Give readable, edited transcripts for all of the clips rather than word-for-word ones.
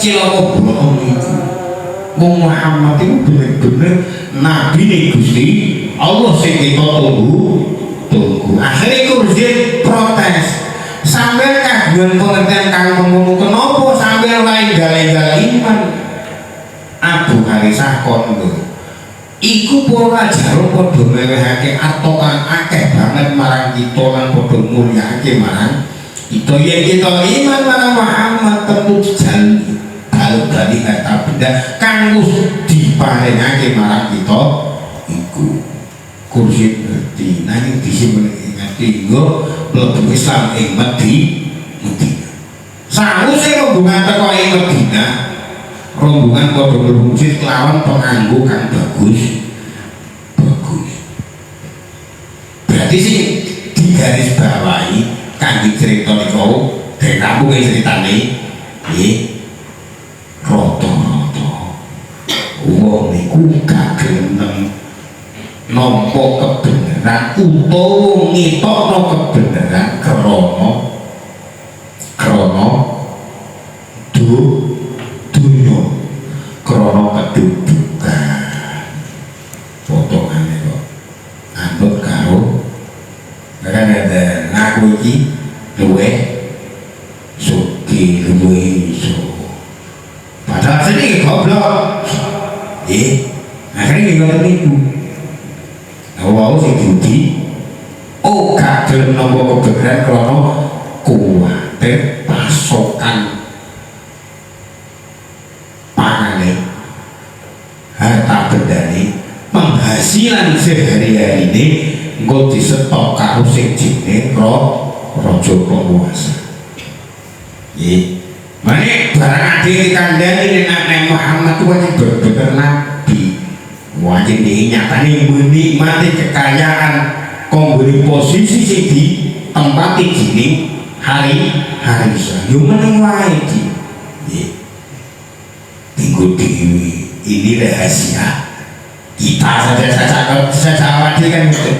Ciloko bohong itu. Muhammad itu bener-bener nabi nih Gusti Allah sing kita tunggu. Akhirnya Kursi protes. Sampai kagungan pengertian kang ngono kenapa sampai lain gale-gale iman. Abu Harisah kondo. Iku para jaruk padha mewehake atokan akeh banget marang kita lan padha mulyake marang kita yen kita iman marang Muhammad tentu janji kalau dari kata benda kang wis diparengake marang kita iku Kursi ngerti nanging disimpen ngati nggo mlebu Islam ing Madinah. Sawise rombongan teko ing Madinah rombongan padha berfungsi kelawan penganggo kang bagus. Berarti sih digaris bawahi kangge cerita niku dek kampung ceritane nggih rata-rata wong niku gak gelem nampa kebenaran utawa ngetokno kebenaran krana dunya krana kedudukan potongane kok anut karo ada ngaku iki luwe sugih luwe iso padahal sini goblok akhirnya ngoten niku wau sing diuji gak gelem nampa kebenaran krana kuwatir pasokan pangane harta bendane penghasilan sehari-hari ini engko disetok karo sing jenenge raja penguasa. Nggih. Mane barang ade kandhane nek Muhammad kuwi bener-bener nabi. Wajib dinyatani menikmati kekayaan kongguri posisi sing ditempati jeneng hari yo meneng wae iki. Nggih. Tinggu dewi ini rahasia kita saja awake kan gitu.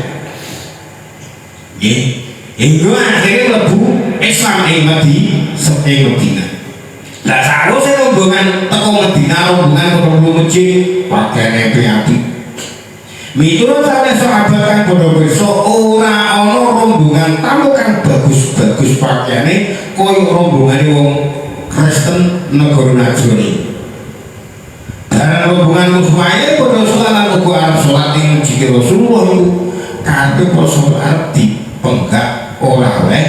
Itu akhirnya lebu Islam yang Madinah. Lah seharusnya rombongan teko Madinah rombongan perlu masjid pakaiannya api. Miturut sampai sahabat kan bodoh besok ora ono rombongan tamu kan bagus-bagus pakaiannya koyo rombongan wong Kristen negara Najrani. Dan rombongan muslimnya bodoh sholat aku arep sholat yang jika Rasulullah itu kabeh prasara arep dipenggak ora oleh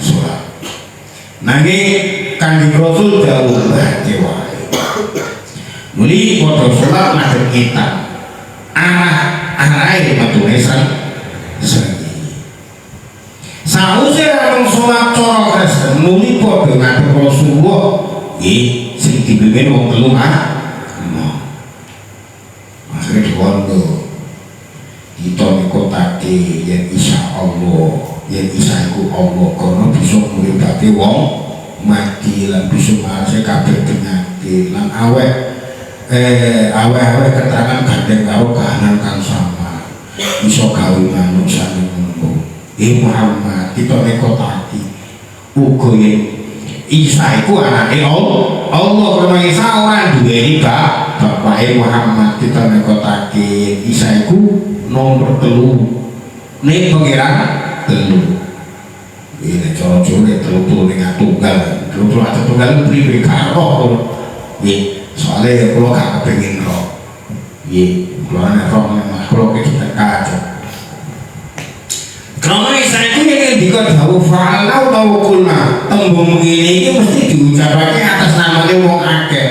sholat. Nanging Kanjeng Rasul dawuh wae wae. Muli padha sholat madhep kita. Arahe matune srengenge. Sawise karo sholat cara Kristen muli padha ngadhep Rasulullah nggih sing dipimpin wong telu akhirnya diwondo kita nikotake yang insya Allah yang insya Allah karena bisa mengibati wong mati lan bisa marase kabeh penyakit lan awek keterangan gandeng karo kahanan kang sama bisa gawe manuk saling ngono Muhammad kita nikotake uga yen Isa iku anake Allah karena Isa ora duweni bapake Muhammad kita nekotake Isa iku nomor 3 ning pengiran 3 ini cara-cara 3 ning tunggal 3 tunggal priwe karo nggih soalnya kula gak kepengin roh nggih kula nek roh Mas kula kita kacau karena Isa itu yang dikatakan fa'alau tawukulna tembung ini mesti diucapkan atas namanya wong akeh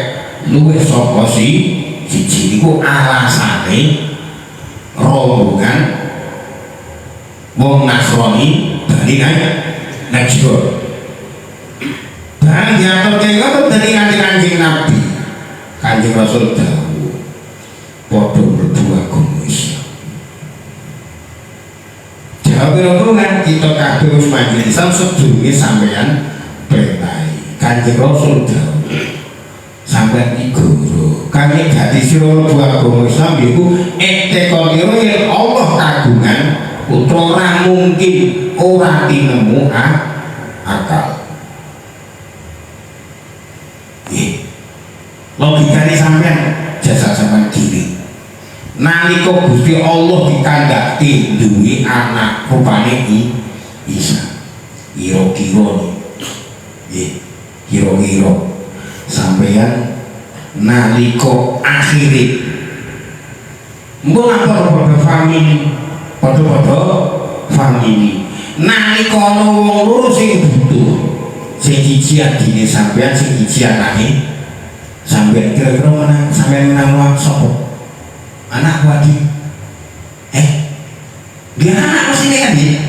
luwih sapa siji niku alasane rombongan wong Nasrani Bani Najjar barang diaturke ngoten dari kanjeng Nabi Kanjeng Rasul dawuh padha mlebu agama Islam. Jawab kita kabeh wis maju Islam sedurunge sampeyan perintah Kanjeng Rasul dawuh sampeyan iku ngendikane dadi sira mlebu agama Islam iku etekon yen Allah kagungan ora mungkin ora tinemu akal. Logikane sampean jasa sampean diri. Nalika Gusti Allah dikandhakake duwe anak rupane Isa. Kira-kira nggih, kira-kira sampean nalika akhire mbok padha famili nalika ana wong loro sing butuh, sing siji adine sampean, sing siji anake sampean, kira-kira menang sampean menang sapa? Anak wadi dia anak sini kan ya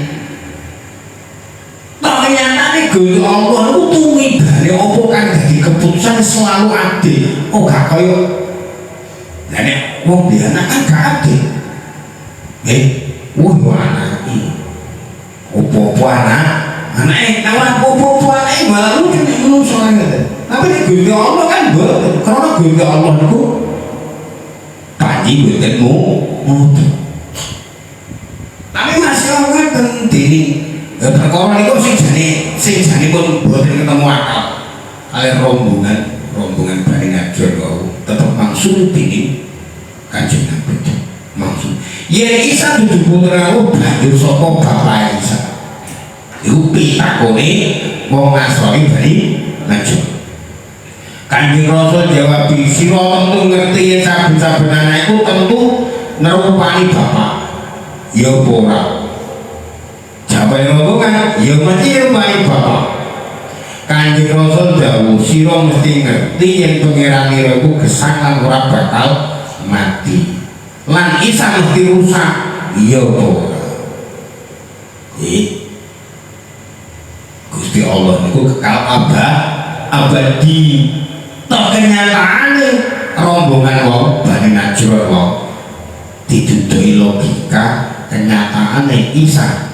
ternyata Gusti Allah itu tumibane apa kan dadi keputusan selalu adil. Gak kaya nek wong dia anak kan gak adil. Anak iki opo-opo anake kawan opo-opo anake baru kene menungso ngene. Tapi nek Gusti Allah kan mboten, karena Gusti Allah niku panji mboten mutu. Tapi masalah ngoten dene perkara niku sing jane pun mboten ketemu akal. Ale rombongan Bani Najjar kau tetep mangsung dene Kanjeng Nabi. Maksud yen Isa dudu putra banjur saka bapak Isa. Iku pitakone wong Nasrani Bani Najjar. Kanjeng Rasul jawab, sira tentu ngerti yen saben-saben anak iku tentu nerupani bapak. Ya ora. Jawaban rombongan, ya mesti nerupani bapak. Kanjeng Rasul dawuh, sira mesti ngerti yen pangeran ira iku gesang lan ora bakal mati. Lan Isa mesti rusak. Ya ora. Gusti Allah niku kekal abadi. Toh kenyataane rombongan wong Bani Najjar wong didudui logika kenyataane Isa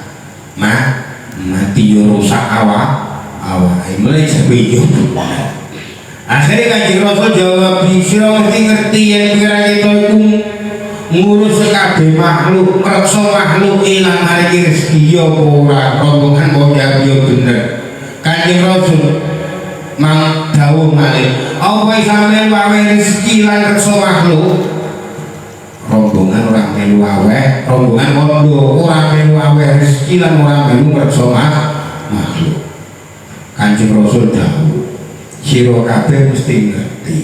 mati yo rusak awake mulai sepi yo. Akhirnya Kanjeng Rasul jawab, sira mesti ngerti yen pikiran kita iku ngurus kabeh makhluk, reksa makhluk ilang maringi rezeki yo ora. Rombongan kok yo bener. Kanjeng Rasul mang dawuh malih, apa sampeyan wae rezeki lan reksa makhluk? Rombongan ora melu aweh, rombongan kondo ora melu aweh rezeki lan ora melu reksa makhluk. Kanjeng Rasul dawuh, sira kabeh mesti ngerti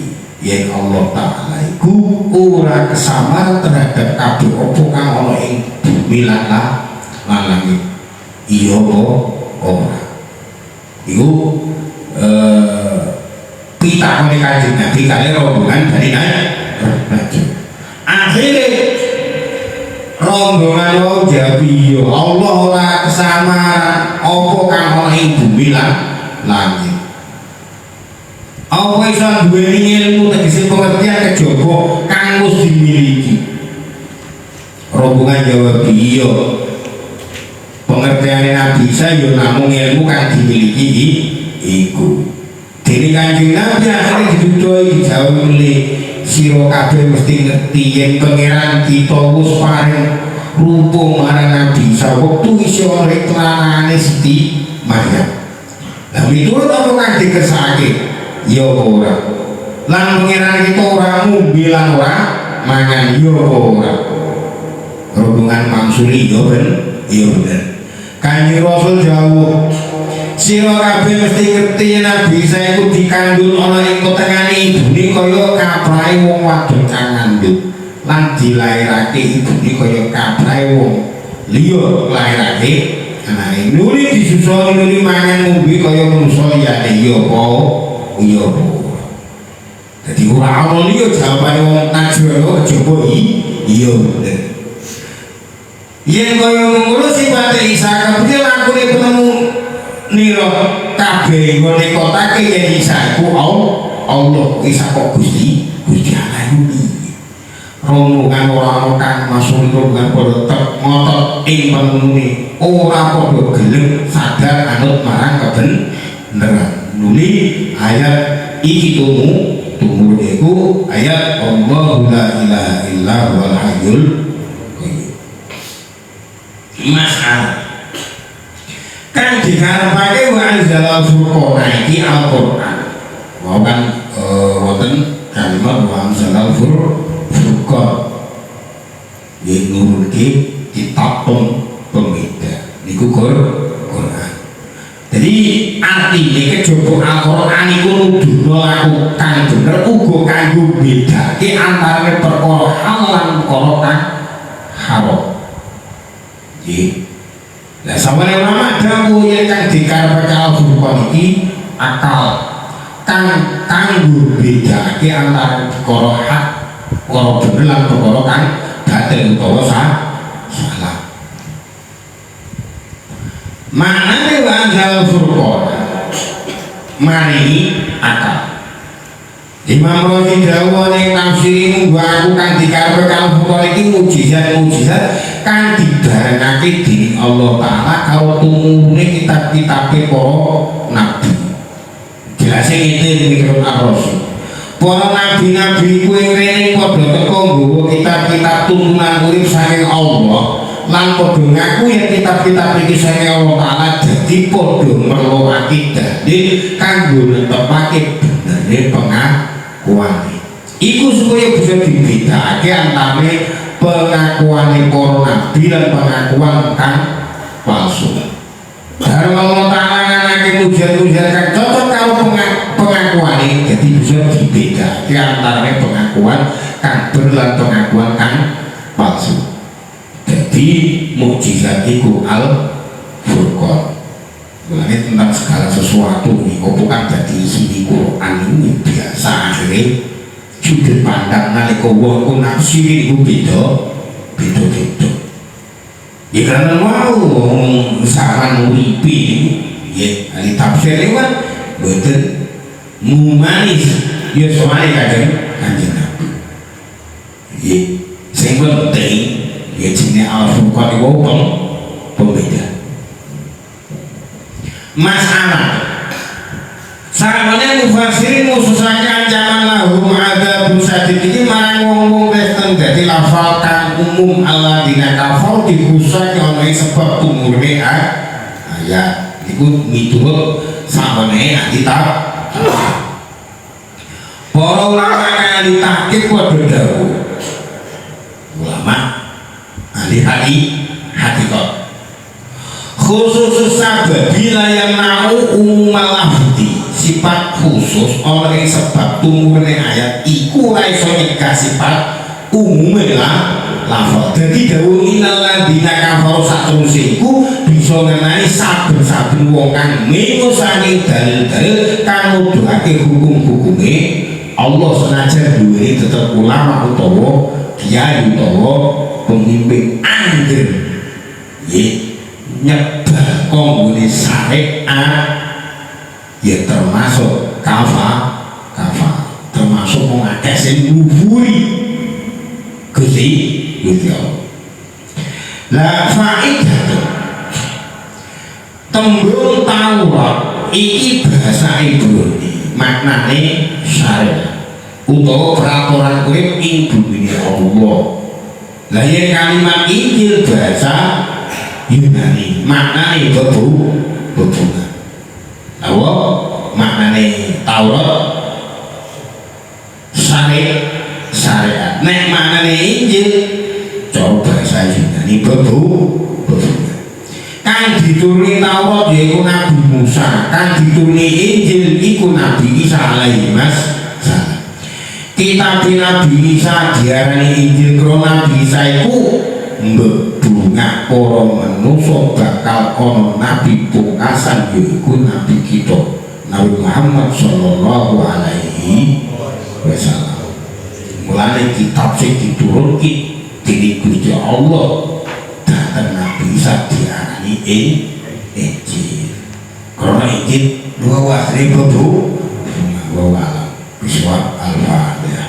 yen Allah Ta'ala iku ora kesamar terhadap kabeh apa kang ana ing bumi lan langit. Iya ora. Iku pitakone Kanjeng Nabi kali rombongan Bani Najjar. Akhirnya rombongan wong jabi yo Allah ora kesamaran apa kang ana ing bumi lan langit. Apa iso duweni ilmu tegese pengertian kejaba kang wis dimiliki. Rombongan jawab iya. Pengertiane Nabi Isa yo namung ilmu kang dimiliki iku. Dene Kanjeng Nabi akhire didudoi dijawab oleh sira kabeh mesti ngerti yen pangeran kita wis paring rupa marang Nabi Isa wektu iso reklanane Siti Maryam. Lah miturut apa kang dikersake? Ya ora. Lan pangeran kita ora ngombe lan ora mangan ya ora. Rombongan mangsuli ya bener. Kanjeng Rasul jawab, sira kabeh mesti ngerti yen Nabi Isa iku dikandhut ana ing tengane ibune kaya kaprahe wong wadon kang ngandhut lan dilairake ibune kaya kaprahe wong liya lairake anake. Nuli disusoni nuli mangan ngombe kaya manungsa liyane ya apa? Ya apa? Dadi ora ana liya jawabane wong Najjar kejaba iya bener. Yen kaya ngono sifate Isa kabeh lakune penemu nira kabeh ngene kotake yen Isa iku Allah Isa kok Gusti Allah iki. Rombongan ora ana kang masuk rombongan padha ngotot ing penune ora padha gelem sadar anut marang kebenaran. Nuli ayat iki tumur iku ayat Allahu la ilaha illa huwal hayyul qayyum. Masalah kan dikarepake wa anzalal furqana iki Al-Qur'an. Mau kan wonten kalimat wa anzalal furqan. Yen nurunke kitab pembeda niku Qur'an. Jadi artinya kejaba Al-Qur'an iku nuduhno lakukan bener uga kanggo bedake antarané perkara halal lan perkara kang haram. Nggih. Lah sampeyan ulama dawuh yen kang dikarepake Al-Qur'an iki akal kang kanggo bedake antara perkara hak, perkara bener lan perkara kang batil utawa salah. Maknane wa anzal furqan mari akal. Imam Razi dawuh ning tafsir munggo aku kang dikarepake Al-Qur'an iki mukjizat-mukjizat kang dibarengake dening Allah Ta'ala karo tumurune kitab-kitabe para nabi. Jelase ngene mikirun ar-rasul. Para nabi-nabi kuwi rene padha teka nggawa kitab-kitab tuntunan urip saking Allah. Lan padha ngaku yen kitab-kitab iki saking Allah Ta'ala dadi padha merlo akidah kanggo netepake benere pengakuane. Iku supaya bisa dibedakake antarané pengakuane para nabi lan pengakuan kang palsu. Bareng Allah Ta'ala nganake mujizat-mujizat kang cocok karo pengakuane, jadi bisa dibedakake antarané pengakuan kang bener lan pengakuan kang palsu. Jadi mukjizat iku Al-Furqan. Mulane tentang segala sesuatu ini opo kan dadi isi Quran ini biasa akhirnya sudut pandang nalika wong ku nafsi iku beda-beda. Ya karena mau misalkan uripi ya ahli tafsir lewat boten mumanis ya soalnya kanjeng Nabi. Ya sing penting ya jenenge Al-Furqan iku pembeda. Masalah sakmene mufassirin khususake ancaman lahum adzabun sadid iki marang wong-wong Kristen dadi lafal kang umum alladzina kafaru dikhususake ana ing sebab tumurne ayat iku miturut sakmene ahli para ulama kang ahli tahqiq padha dawuh ulama ahli hakikat khusus sabab bila yang mau umumal lafzi sifat khusus oleh sebab tumurne ayat iku ora iso nyegah sifat umume lafal. Dadi dawuh innal ladzina kafaru satruse iku bisa ngenani saben-saben wong kang mengko saking dalil-dalil kang nuduhake hukum-hukume Allah senajan duwe tetep ulama utawa kiai utawa pemimpin anggere nyebar konggone syariat ya termasuk kafa termasuk wong akeh sing nguburi Gusti Allah. La faidah tembung Taurat iki bahasa Ibrani maknane syariat utawa peraturan urip ing bumi Allah. Lah yen kalimat Injil bahasa Yunani maknane bebungan. Apa maknane Taurat syariat. Nek maknane Injil cara bahasa Yunani bebungan. Kang dituruni Taurat yaiku Nabi Musa, kang dituruni Injil iku Nabi Isa alaihi wassalam. Kitab Nabi Isa diarani Injil krana Nabi Isa iku bunga para manusia bakal ono nabi pungkasan yaiku nabi kita Nabi Muhammad sallallahu alaihi wasallam. Mulane kitab sing diturunke dening Gusti Allah dhateng Nabi Isa diarani Injil. Karena Injil dua wahri bebu wa alam biswa al-Fatihah.